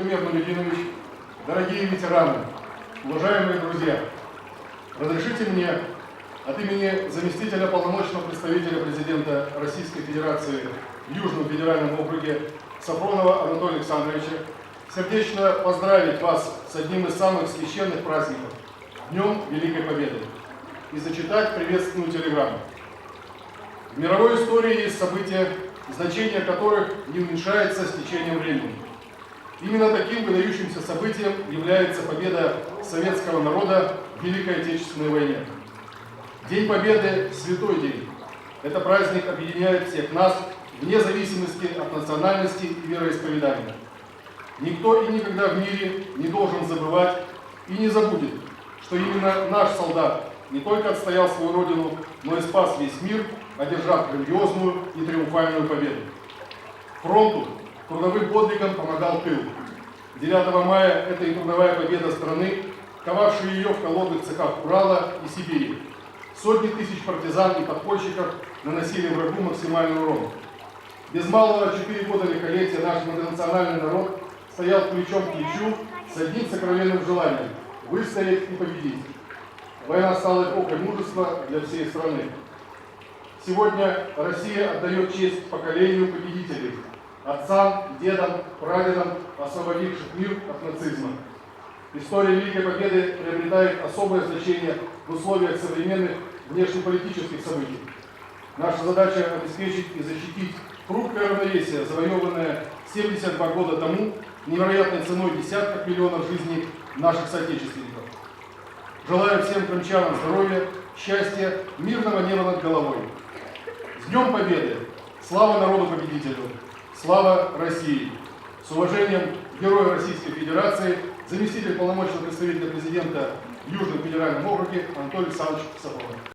Владимир Нуридинович, дорогие ветераны, уважаемые друзья, разрешите мне от имени заместителя полномочного представителя президента Российской Федерации в Южном федеральном округе Сафронова Анатолия Александровича сердечно поздравить вас с одним из самых священных праздников – Днем Великой Победы, и зачитать приветственную телеграмму. В мировой истории есть события, значение которых не уменьшается с течением времени. Именно таким выдающимся событием является победа советского народа в Великой Отечественной войне. День Победы – святой день. Это праздник объединяет всех нас вне зависимости от национальности и вероисповедания. Никто и никогда в мире не должен забывать и не забудет, что именно наш солдат не только отстоял свою родину, но и спас весь мир, одержав грандиозную и триумфальную победу. Фронту трудовым подвигом помогал тыл. 9 мая это и трудовая победа страны, ковавшие ее в холодных цехах Урала и Сибири. Сотни тысяч партизан и подпольщиков наносили врагу максимальный урон. Без малого 4 года лихолетия наш многонациональный народ стоял плечом к плечу с одним сокровенным желанием – выстоять и победить. Война стала эпохой мужества для всей страны. Сегодня Россия отдает честь поколению победителей, отцам, дедам, прадедам, освободивших мир от нацизма. История Великой Победы приобретает особое значение в условиях современных внешнеполитических событий. Наша задача – обеспечить и защитить хрупкое равновесие, завоеванное 72 года тому невероятной ценой десятков миллионов жизней наших соотечественников. Желаю всем крымчанам здоровья, счастья, мирного неба над головой. С Днем Победы! Слава народу-победителю! Слава России! С уважением, Герой Российской Федерации, заместитель полномочного представителя президента в Южном федеральном округе Анатолий Александрович Сафронов.